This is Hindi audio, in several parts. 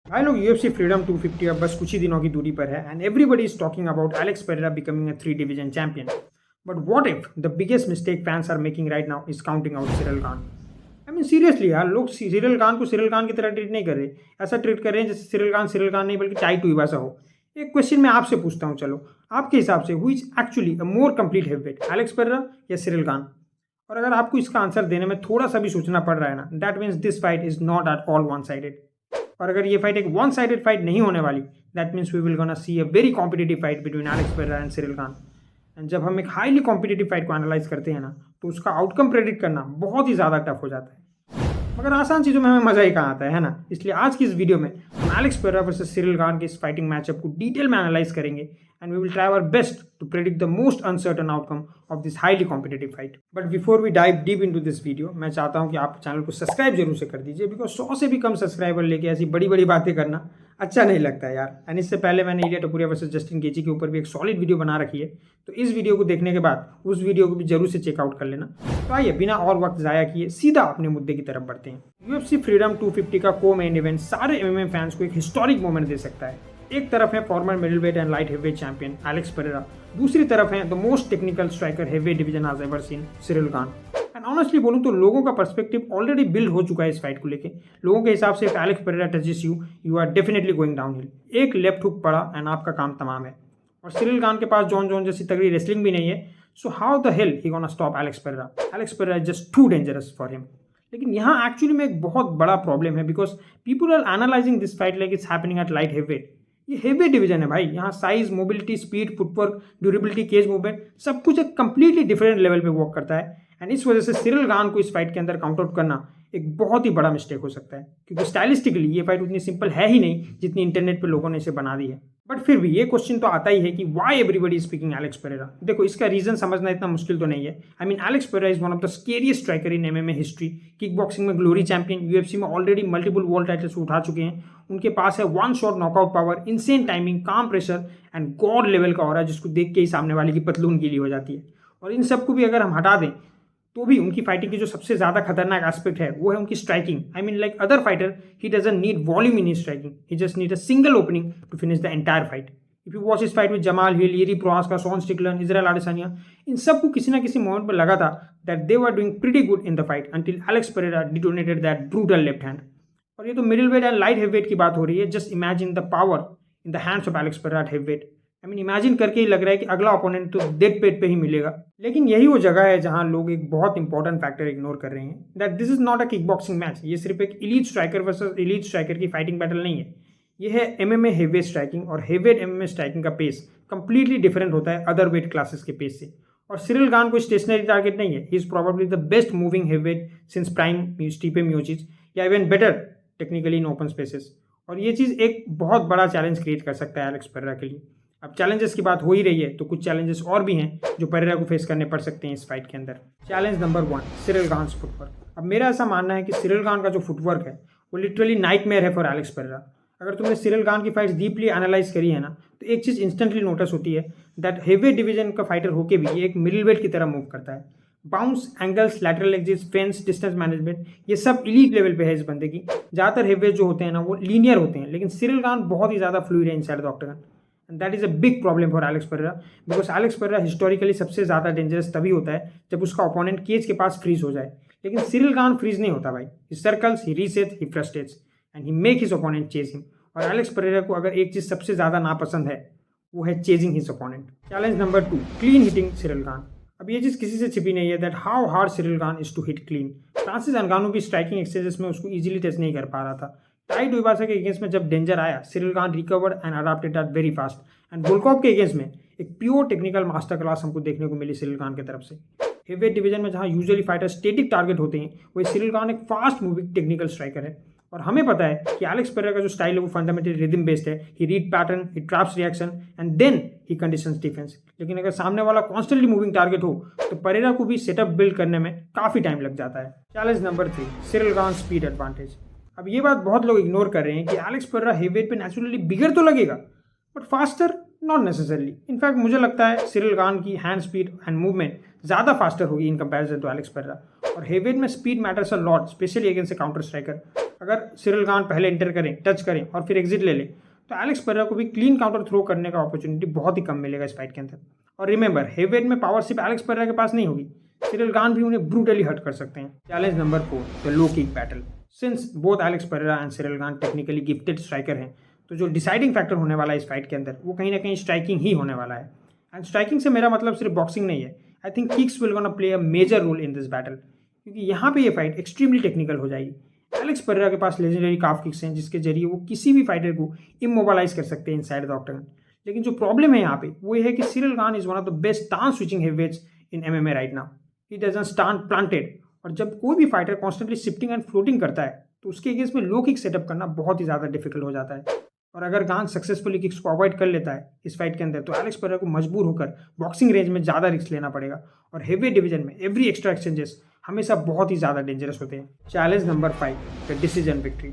भाई लोग UFC फ्रीडम 250 अब बस कुछ ही दिनों की दूरी पर है and everybody is talking about Alex Pereira becoming a 3 division champion. But what if the biggest mistake fans are making right now is counting out Ciryl Gane. I mean seriously यार, लोग सिरिल खान को सिरिल खान की तरह ट्रीट नहीं कर रहे, ऐसा ट्रीट कर रहे हैं जैसे सिरिल खान नहीं बल्कि टाई टुइवासा हो। एक क्वेश्चन मैं आपसे पूछता हूँ, चलो आपके हिसाब से who is actually a more complete heavyweight, Alex Pereira या सिरिल खान? और अगर आपको इसका आंसर देने में थोड़ा सा भी सोचना पड़ रहा है ना, that means this fight is not at all one sided. और अगर ये फाइट एक वन साइडेड फाइट नहीं होने वाली, that means we will gonna see a very competitive fight between Alex Pereira and Ciryl Gane. And जब हम एक हाईली कॉम्पिटेटिव फाइट को एनालाइज करते हैं ना, तो उसका आउटकम प्रेडिक्ट करना बहुत ही ज़्यादा टफ हो जाता है। मगर आसान चीज़ों में हमें मज़ा ही कहाँ आता है ना। इसलिए आज की इस वीडियो में हम Alex Pereira versus Ciryl Gane के इस फाइटिंग मैचअप को डिटेल में एनालाइज करेंगे and we will try our best to predict the most uncertain outcome of this highly competitive fight. But before we dive deep into this video, मैं चाहता हूँ कि आप चैनल को सब्सक्राइब जरूर से कर दीजिए, बिकॉज 100 से भी कम सब्सक्राइबर लेके ऐसी बड़ी बड़ी बातें करना अच्छा नहीं लगता यार। एंड इससे पहले मैंने इलिया टपुरिया वर्सेस जस्टिन गेची के ऊपर भी एक सॉलिड वीडियो बना रखी है, तो इस वीडियो को देखने के बाद उस वीडियो को भी जरूर से चेकआउट कर लेना। तो आइए बिना और वक्त ज़ाया किए सीधा अपने मुद्दे की तरफ बढ़ते हैं। UFC फ्रीडम 250 का को मेन इवेंट सारे MMA फैंस को एक हिस्टोरिक मोमेंट दे सकता है। एक तरफ है farmer middleweight and light heavyweight champion Alex Pereira, दूसरी तरफ है the most technical striker heavyweight division has ever seen Cyril Gane. And honestly बोलूं तो लोगों का पर्सपेक्टिव ऑलरेडी बिल्ड हो चुका है इस फाइट को लेके। लोगों के हिसाब से if Alex Pereira touches you, you are definitely going downhill. एक लेफ्ट हुक पड़ा एंड आपका काम तमाम है। और सिरिल खान के पास जॉन जॉन जैसी तगड़ी रेसलिंग भी नहीं है, so how the hell he gonna stop Alex Pereira? Alex Pereira is just too dangerous for him. लेकिन यहाँ एक्चुअली में एक बहुत बड़ा प्रॉब्लम है, because people are analysing this fight like it's happening at light heavyweight. ये हेवी डिवीजन है भाई, यहाँ size, mobility, speed, footwork, durability, cage movement सब कुछ एक कंप्लीटली डिफरेंट लेवल पे वर्क करता है। एंड इस वजह से सिरिल खान को इस फाइट के अंदर काउंट आउट करना एक बहुत ही बड़ा मिस्टेक हो सकता है, क्योंकि स्टाइलिस्टिकली ये फाइट उतनी सिंपल है ही नहीं जितनी इंटरनेट पे लोगों ने इसे बना दी है। बट फिर भी ये क्वेश्चन तो आता ही है कि why everybody is speaking Alex Pereira. देखो, इसका रीजन समझना इतना मुश्किल तो नहीं है। I mean Alex Pereira is one of the scariest striker in MMA history. Kick boxing में ग्लोरी चैंपियन, UFC में ऑलरेडी मल्टीपल वर्ल्ड टाइटल्स उठा चुके हैं। उनके पास है one shot knockout power, insane timing, काम प्रेशर एंड गॉड लेवल का ऑरा, जिसको देख के ही सामने वाले की पतलून गीली हो जाती है। और इन सबको भी अगर हम हटा दें तो भी उनकी फाइटिंग की जो सबसे ज्यादा खतरनाक एस्पेक्ट है वो है उनकी striking. I mean like other fighter, he doesn't need volume in his striking, he just need a single opening to finish the entire fight. If you watch इस fight with Jamal Hill, Jiri Prochazka, Sean Strickland, Israel Adesanya, इन सबको किसी ना किसी मोमेंट पर लगा था that they were doing pretty good in the fight until Alex Pereira detonated that brutal left hand. और ये तो middleweight and light heavyweight की बात हो रही है। Just imagine the power in the hands of Alex Pereira at heavyweight. I mean imagine करके ही लग रहा है कि अगला ओपोनेंट तो डेड पेट पे ही मिलेगा। लेकिन यही वो जगह है जहां लोग एक बहुत इंपॉर्टेंट फैक्टर इग्नोर कर रहे हैं, that this is not a kick boxing match. ये सिर्फ एक elite striker versus elite striker की फाइटिंग बैटल नहीं है। ये है MMA हेवीवेट स्ट्राइकिंग, और हेवीवेट MMA स्ट्राइकिंग का पेस कंप्लीटली डिफरेंट होता है अदर वेट क्लासेस के पेस से। और सिरिल खान कोई स्टेशनरी टारगेट नहीं है। He is probably the best moving heavyweight since prime Stipe Miocic, या even better technically in open spaces. और ये चीज़ एक बहुत बड़ा चैलेंज क्रिएट कर सकता है एलेक्स पेरेरा के लिए। अब चैलेंजेस की बात हो ही रही है, तो कुछ चैलेंजेस और भी हैं जो पेरेरा को फेस करने पड़ सकते हैं इस फाइट के अंदर। Challenge number 1, Ciryl Gane footwork. अब मेरा ऐसा मानना है कि सिरिल खान का जो फुटवर्क है वो लिटरली नाइटमेयर है फॉर एलेक्स पेरेरा। अगर तुमने सिरिल खान की फाइट्स डीपली एनालाइज करी है ना, तो एक चीज़ इंस्टेंटली नोटिस होती है दैट हेवी डिवीजन का फाइटर होके भी ये एक मिडिल वेट की तरह मूव करता है। Bounce, angles, lateral exits, fence, distance management, ये सब इलीट लेवल पे है इस बंदे की। ज़्यादातर हेवीवेट जो होते हैं ना वो लीनियर होते हैं, लेकिन सिरिल खान बहुत ही ज़्यादा फ्लूइड है inside the octagon. And that is a big problem for Alex Pereira, because Alex Pereira historically सबसे ज़्यादा डेंजरस तभी होता है जब उसका ओपोनेंट केज के पास फ्रीज हो जाए। लेकिन सिरिल खान फ्रीज नहीं होता भाई। He circles, he resets, he frustrates and he make his opponent chase him. और एलेक्स पेरेरा को अगर एक चीज़ सबसे ज़्यादा नापसंद है वो है chasing his opponent. Challenge number 2, clean hitting Ciryl Gane. अब ये चीज़ किसी से छिपी नहीं है that how hard Ciryl Khan is to hit clean. Francis Ngannou भी स्ट्राइकिंग एक्सचेंजेस में उसको इजीली टच नहीं कर पा रहा था। टाई टुइवासा के अगेंस्ट में जब डेंजर आया, Ciryl Gane recovered and adopted that very fast. And Volkov के अगेंस्ट में एक प्योर टेक्निकल मास्टर क्लास हमको देखने को मिली सिरिल खान की तरफ से। हेवीवेट डिवीजन में जहां यूजुअली फाइटर स्टेटिक टारगेट होते हैं, वही सिरिल खान एक फास्ट मूविंग टेक्निकल स्ट्राइकर है। और हमें पता है कि एलेक्स पेरेरा का जो स्टाइल है वो फंडामेंटली रिदम बेस्ड है। He read pattern, he traps reaction and then he conditions defence. लेकिन अगर सामने वाला कॉन्स्टेंटली मूविंग टारगेट हो तो पेरेरा को भी सेटअप बिल्ड करने में काफ़ी टाइम लग जाता है। Challenge number 3, Ciryl Gane speed advantage. अब ये बात बहुत लोग इग्नोर कर रहे हैं कि एलेक्स पेरेरा हेवीवेट पे नेचुरली बिगर तो लगेगा, but faster not necessarily. In fact मुझे लगता है सिरिल खान की हैंड स्पीड एंड मूवमेंट ज़्यादा फास्टर होगी in comparison to Alex Pereira. और हेवीवेट में speed matters a lot, specially against a counter striker. अगर सिरिल खान पहले एंटर करें, टच करें और फिर एग्जिट ले ले, तो एलेक्स पेरेरा को भी क्लीन काउंटर थ्रो करने का अपॉर्चुनिटी बहुत ही कम मिलेगा इस फाइट के अंदर। और रिमेंबर, हेवीवेट में पावर सिर्फ एलेक्स पेरेरा के पास नहीं होगी, सिरिल खान भी उन्हें ब्रूटली हर्ट कर सकते हैं। Challenge number 4, the low kick battle. Since both Alex Pereira and Ciryl Khan technically gifted striker हैं, तो जो डिसाइडिंग फैक्टर होने वाला है इस फाइट के अंदर वो कहीं ना कहीं स्ट्राइकिंग ही होने वाला है। एंड स्ट्राइकिंग से मेरा मतलब सिर्फ बॉक्सिंग नहीं है, I think kicks will gonna play a major role in this battle, क्योंकि यहाँ पे ये फाइट एक्सट्रीमली टेक्निकल हो जाएगी। एलेक्स पेरेरा के पास लेजेंडरी काफ किक्स हैं जिसके जरिए वो किसी भी फाइटर को इमोबलाइज कर सकते हैं इनसाइड द ऑक्टागन। लेकिन जो प्रॉब्लम है यहाँ पे वो ये है कि Ciryl Khan is one of the best stance switching heavyweights in MMA right now. He doesn't stand planted, और जब कोई भी fighter constantly shifting and floating करता है तो उसके अगेंस्ट में लो किक सेटअप करना बहुत ही ज़्यादा डिफिकल्ट हो जाता है। और अगर खान सक्सेसफुली किक्स को अवॉइड कर लेता है इस फाइट के अंदर, तो एलेक्स पेरेरा को मजबूर होकर बॉक्सिंग रेंज में ज़्यादा रिस्क लेना पड़ेगा। और हेवी डिवीजन में एवरी एक्स्ट्रा एक्सचेंजेस हमेशा बहुत ही ज़्यादा डेंजरस होते हैं। Challenge number 5, the decision victory.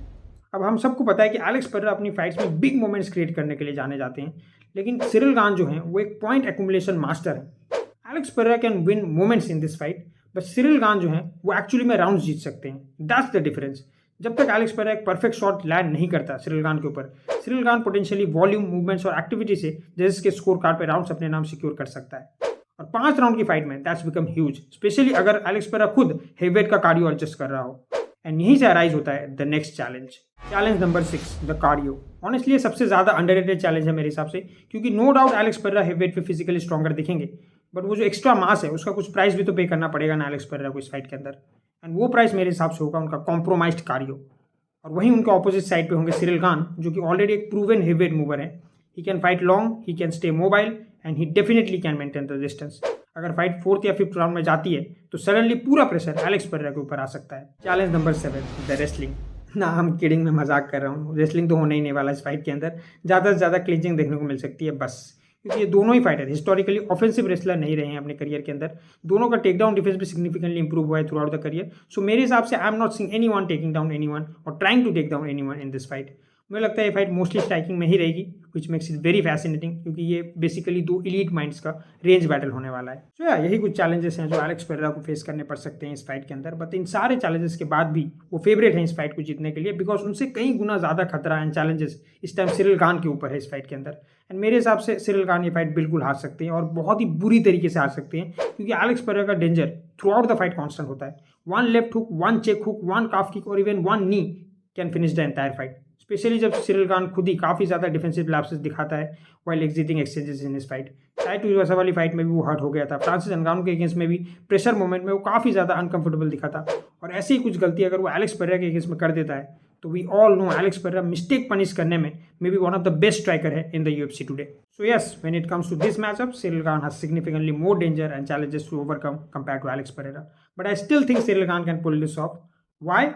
अब हम सबको पता है कि एलेक्स पेरेरा अपनी फाइट्स में बिग मोमेंट्स क्रिएट करने के लिए जाने जाते हैं, लेकिन सिरिल खान जो हैं वो एक पॉइंट एक्यूमुलेशन मास्टर है। Alex Pereira can win moments in this fight, but Ciryl Gane जो हैं वो एक्चुअली में राउंड्स जीत सकते हैं। That's the difference. जब तक एलेक्स पेरेरा एक परफेक्ट शॉट लैंड नहीं करता सिरिल खान के ऊपर, Ciryl Gane potentially volume, movements और एक्टिविटी से जजेस के स्कोर कार्ड पे राउंड्स अपने नाम सिक्योर कर सकता है। और 5 राउंड की फाइट में दैट्स बिकम ह्यूज, स्पेशली अगर एलेक्स पेरेरा खुद हेवीवेट का कार्डियो एडजस्ट कर रहा हो। एंड यहीं से अराइज होता है the next challenge. Challenge number 6, the cardio. Honestly ये सबसे ज़्यादा अंडररेटेड चैलेंज है मेरे हिसाब से, क्योंकि no doubt Alex Pereira heavyweight पे फिजिकली स्ट्रॉन्गर दिखेंगे, बट वो जो एक्स्ट्रा मास है उसका कुछ प्राइस भी तो पे करना पड़ेगा ना एलेक्स पेरेरा को इस फाइट के अंदर। एंड वो प्राइस मेरे हिसाब से होगा उनका कॉम्प्रोमाइज्ड कार्डियो। और वहीं उनके ऑपोजिट साइड पे होंगे सिरिल खान, जो कि ऑलरेडी एक प्रूवन हेवीवेट मूवर है। He can fight long, he can stay mobile and he definitely can maintain the distance. अगर फाइट 4th या 5th राउंड में जाती है तो सडनली पूरा प्रेशर एलेक्स पेरेरा के ऊपर आ सकता है। Challenge number 7, the wrestling. ना हम किडिंग में मजाक कर रहा हूँ, रेसलिंग तो होने ही नहीं वाला इस फाइट के अंदर। ज़्यादा से ज़्यादा क्लिंचिंग देखने को मिल सकती है बस, क्योंकि ये दोनों ही फाइटर हिस्टोरिकली ऑफेंसिव रेसलर नहीं रहे हैं अपने करियर के अंदर। दोनों का टेक डाउन डिफेंस भी सिग्निफिकेंटली इंप्रूव हुआ है throughout the career. So मेरे हिसाब से I am not seeing anyone taking down anyone और trying to take down anyone in this fight. मुझे लगता है ये फाइट मोस्टली स्ट्राइकिंग में ही रहेगी, which makes it very fascinating, क्योंकि ये बेसिकली 2 एलीट माइंड्स का रेंज बैटल होने वाला है। तो यही कुछ चैलेंजेस हैं जो एलेक्स पेरेरा को फेस करने पड़ सकते हैं इस फाइट के अंदर। बट इन सारे चैलेंजेस के बाद भी वो फेवरेट हैं इस फाइट को जीतने के लिए, बिकॉज उनसे कई गुना ज़्यादा खतरा एंड चैलेंजेस इस टाइम सिरिल खान के ऊपर है इस फाइट के अंदर। एंड मेरे हिसाब से सिरिल खान ये फाइट बिल्कुल हार सकते हैं और बहुत ही बुरी तरीके से हार सकते हैं, क्योंकि एलेक्स पेरेरा का danger through out the fight constant होता है। 1 लेफ्ट हुक, 1 चेक हुक, 1 काफ किक और even 1 knee can finish the entire fight, specially जब सिरिल खान खुद ही काफ़ी ज़्यादा डिफेंसिव लैप्सेस दिखाता है वाइल एग्जिटिंग एक्सचेंजेस इन इस फाइट। शायद यूएसए वाली फाइट में भी वो हर्ट हो गया था, फ्रांसिस नगानो के अगेंस्ट में भी प्रेशर मोमेंट में वो काफ़ी ज़्यादा अनकंफर्टेबल दिखा था। और ऐसी ही कुछ गलती अगर वो एलेक्स पेरेरा के अगेंस्ट में कर देता है तो we all know Alex Pereira mistake punish करने में may be one of the best striker है in the UFC today. So yes, when it comes to this matchup, Ciryl Gane has significantly more danger and challenges to overcome compare to Alex Pereira, but I still think Ciryl Gane can pull this off. Why?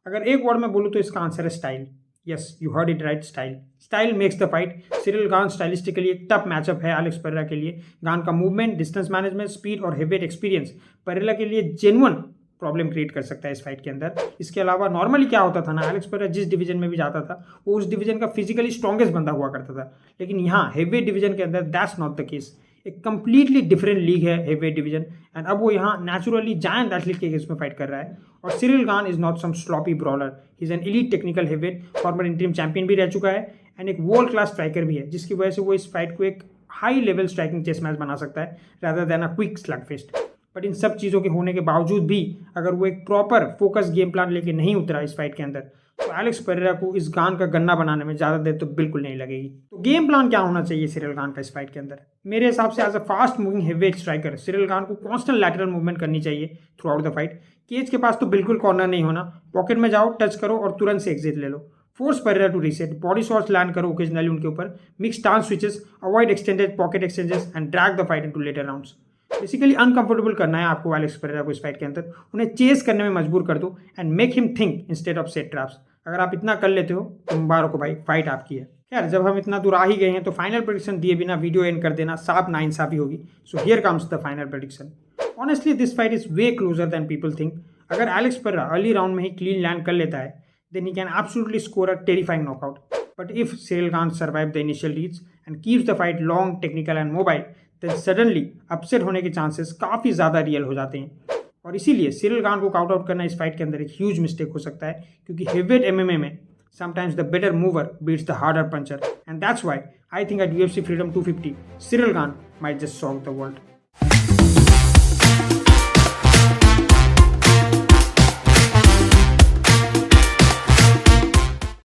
अगर एक वर्ड में बोलूँ तो इसका आंसर है style. Yes, you heard it right, style. Style makes the fight. Ciryl Gane stylistically एक टफ मैचअप है एलेक्स पेरेरा के लिए। खान का मूवमेंट, डिस्टेंस मैनेजमेंट, स्पीड और हेवीवेट एक्सपीरियंस पेरेरा के लिए जेन्युइन प्रॉब्लम क्रिएट कर सकता है इस फाइट के अंदर। इसके अलावा नॉर्मली क्या होता था ना, एलेक्स पेरेरा जिस डिवीजन में भी जाता था वो उस डिवीजन का फिजिकली स्ट्रॉन्गेस्ट बंदा हुआ करता था, लेकिन यहाँ हेवीवेट डिवीजन के अंदर दैट्स नॉट द केस। एक कंप्लीटली डिफरेंट लीग है हेवीवेट डिवीजन, एंड अब वो यहाँ नेचुरली जायंट एथलीट के अगेंस्ट में फाइट कर रहा है। और Ciryl Gane is not some sloppy brawler, he is an elite technical heavyweight, former interim champion भी रह चुका है एंड एक वर्ल्ड क्लास स्ट्राइकर भी है, जिसकी वजह से वो इस फाइट को एक high level striking chess match बना सकता है rather than a quick slugfest. But इन सब चीज़ों के होने के बावजूद भी अगर वो एक प्रॉपर फोकस गेम प्लान लेके नहीं उतरा इस फाइट के अंदर, तो एलेक्स पेरेरा को इस खान का गन्ना बनाने में ज़्यादा देर तो बिल्कुल नहीं लगेगी। तो गेम प्लान क्या होना चाहिए सिरिल खान का इस फाइट के अंदर? मेरे हिसाब से as a fast moving heavyweight striker Cyril Khan को कांस्टेंट लैटरल मूवमेंट करनी चाहिए throughout the fight. Cage के पास तो बिल्कुल कॉर्नर नहीं होना, पॉकेट में जाओ, टच करो और तुरंत से एग्जिट ले लो। Force Pereira to reset, body shots land करो ओकेजनली उनके ऊपर, mix stance switches, avoid extended pocket exchanges and drag the fight into later rounds. Basically uncomfortable करना है आपको एलेक्स पेरेरा को इस फाइट के अंदर, उन्हें चेस करने में मजबूर कर दो and make him think instead of set traps. अगर आप इतना कर लेते हो तो मुबारक हो भाई, फाइट आपकी है। खैर, जब हम इतना दूर आ ही गए हैं तो फाइनल प्रेडिक्शन दिए बिना वीडियो एंड कर देना साफ नाइंसाफी होगी। So here comes the final prediction. Honestly this fight is way closure then people think. अगर एलेक्स पेरेरा अर्ली राउंड में ही क्लीन लैंड कर लेता है then he can absolutely score a terrifying knockout. But if Ciryl can't survive the initial reads and keeps the fight long, technical and mobile, then suddenly upset होने के chances काफ़ी ज़्यादा रियल हो जाते हैं। और इसीलिए सिरिल खान को काउट आउट करना इस फाइट के अंदर एक ह्यूज मिस्टेक हो सकता है, क्योंकि हेवीवेट एमएमए में sometimes the better mover beats the harder puncher, and that's why I think at UFC Freedom 250 Cyril Gane might just shock the world.